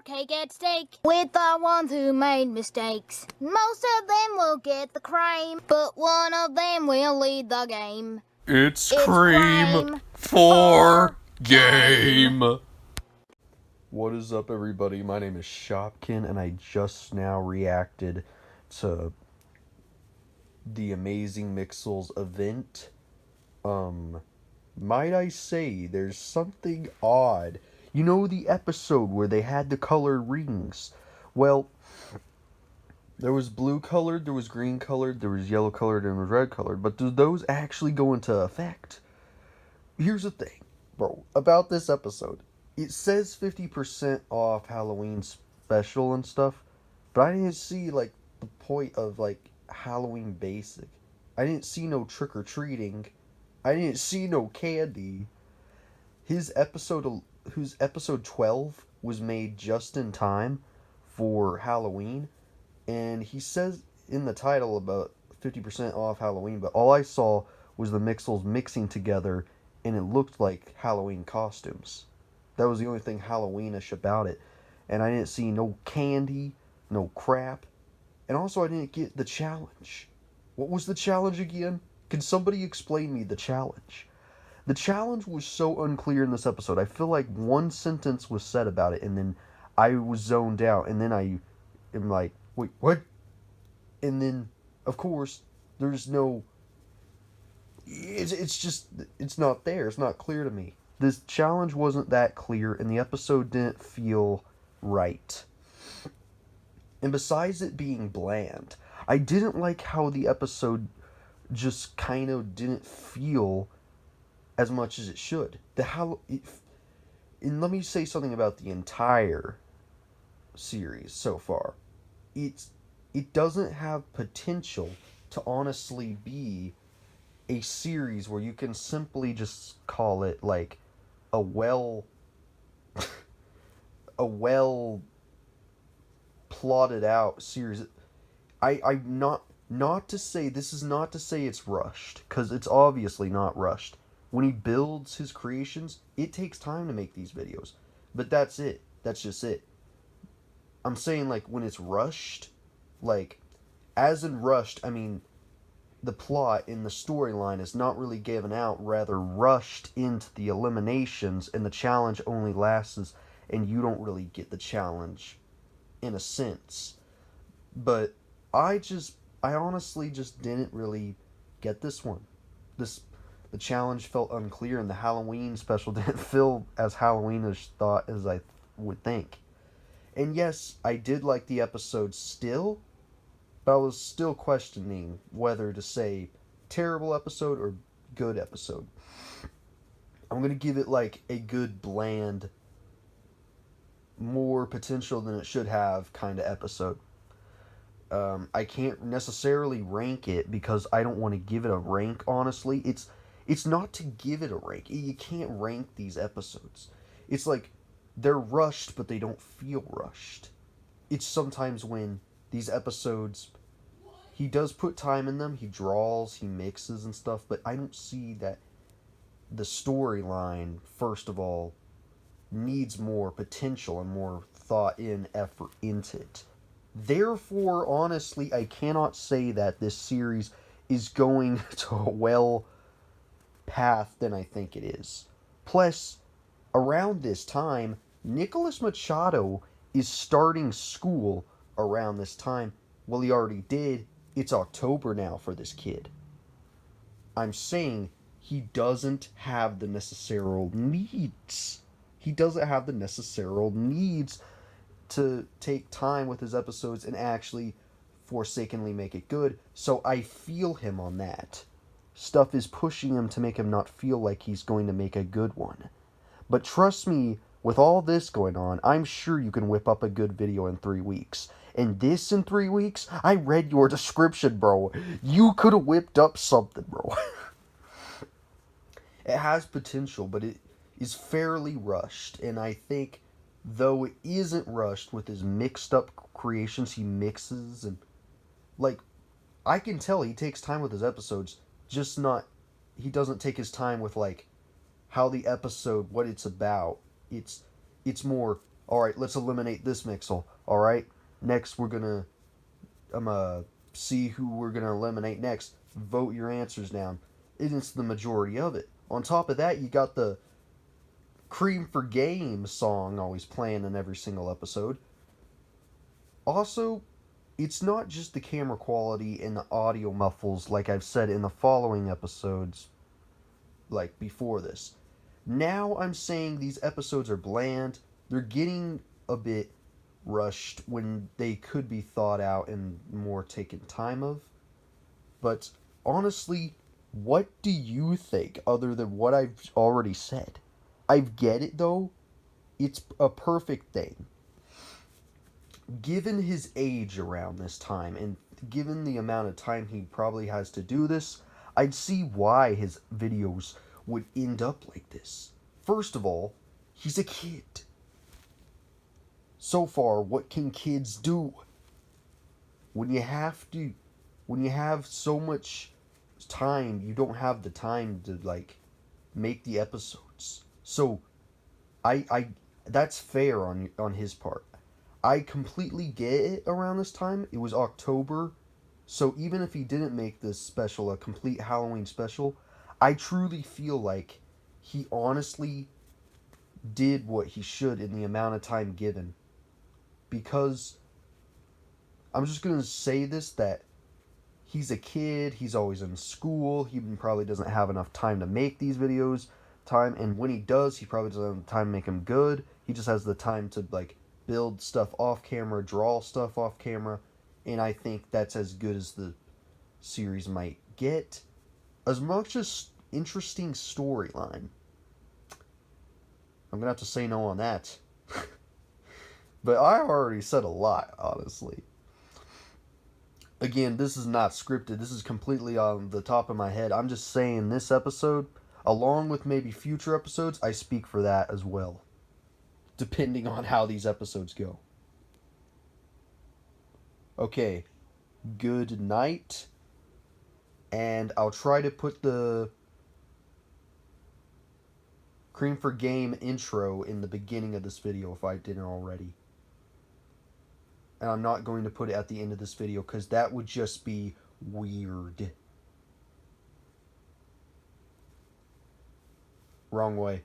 cake at stake with the ones who made mistakes. Most of them will get the cream, but one of them will lead the game. It's cream for game. What is up, everybody? My name is Shopkin, and I just now reacted to the Amazing Mixels event. Might I say, there's something odd. You know the episode where they had the colored rings? Well, there was blue colored, there was green colored, there was yellow colored, and there was red colored. But do those actually go into effect? Here's the thing, bro, about this episode. It says 50% off Halloween special and stuff, but I didn't see, like, the point of, like, Halloween basic. I didn't see no trick-or-treating. I didn't see no candy. Whose episode 12 was made just in time for Halloween, and he says in the title about 50% off Halloween, but all I saw was the Mixels mixing together, and it looked like Halloween costumes. That was the only thing Halloweenish about it. And I didn't see no candy, no crap. And also I didn't get the challenge. What was the challenge again? Can somebody explain me the challenge? The challenge was so unclear in this episode. I feel like one sentence was said about it, and then I was zoned out, and then I am like, wait, what? And then, of course, there's no... It's just, it's not there. It's not clear to me. This challenge wasn't that clear, and the episode didn't feel right. And besides it being bland, I didn't like how the episode just kind of didn't feel as much as it should. And let me say something about the entire series so far. It doesn't have potential to honestly be a series where you can simply just call it like a well plotted out series. I'm not to say, this is not to say it's rushed, because it's obviously not rushed. When he builds his creations, it takes time to make these videos. But that's it. That's just it. I'm saying, like, when it's rushed, like, as in rushed, I mean, the plot in the storyline is not really given out, rather rushed into the eliminations, and the challenge only lasts, and you don't really get the challenge, in a sense. But I honestly just didn't really get this one. The challenge felt unclear, and the Halloween special didn't feel as Halloweenish thought as I would think. And yes, I did like the episode still, but I was still questioning whether to say terrible episode or good episode. I'm going to give it like a good bland, more potential than it should have kind of episode. I can't necessarily rank it because I don't want to give it a rank, honestly. It's not to give it a rank. You can't rank these episodes. It's like they're rushed, but they don't feel rushed. It's sometimes when these episodes, he does put time in them, he draws, he mixes and stuff, but I don't see that the storyline, first of all, needs more potential and more thought in effort into it. Therefore, honestly, I cannot say that this series is going to a well path than I think it is. Plus, around this time, Nicholas Machado is starting school around this time. Well, he already did. It's October now for this kid. I'm saying he doesn't have the necessary needs. He doesn't have the necessary needs to take time with his episodes and actually forsakenly make it good. So I feel him on that. Stuff is pushing him to make him not feel like he's going to make a good one. But trust me, with all this going on, I'm sure you can whip up a good video in 3 weeks. And this in 3 weeks? I read your description, bro. You could have whipped up something, bro. It has potential, but it is fairly rushed. And I think, though it isn't rushed with his mixed up creations, he mixes and, like, I can tell he takes time with his episodes, just not, he doesn't take his time with, like, how the episode, what it's about. It's more, Alright, let's eliminate this Mixel. Alright? Next, I'm gonna see who we're gonna eliminate next. Vote your answers down. It's the majority of it. On top of that, you got the Cream for Game song always playing in every single episode. Also, it's not just the camera quality and the audio muffles, like I've said in the following episodes, like before this. Now I'm saying these episodes are bland. They're getting a bit rushed when they could be thought out and more taken time of. But honestly, what do you think other than what I've already said? I get it though. It's a perfect thing. Given his age around this time and given the amount of time he probably has to do this, I'd see why his videos would end up like this. First of all, he's a kid. So far, what can kids do? When you have so much time, you don't have the time to like make the episodes. So I that's fair on his part. I completely get it around this time. It was October. So even if he didn't make this special a complete Halloween special, I truly feel like he honestly did what he should in the amount of time given. Because I'm just going to say this, that he's a kid, he's always in school, he probably doesn't have enough time to make these videos, and when he does, he probably doesn't have time to make them good. He just has the time to like build stuff off camera, draw stuff off camera, and I think that's as good as the series might get. As much as interesting storyline, I'm gonna have to say no on that. But I already said a lot, honestly. Again, this is not scripted. This is completely on the top of my head. I'm just saying this episode, along with maybe future episodes, I speak for that as well. Depending on how these episodes go. Okay. Good night. And I'll try to put the Cream for Game intro in the beginning of this video if I didn't already. And I'm not going to put it at the end of this video because that would just be weird. Wrong way.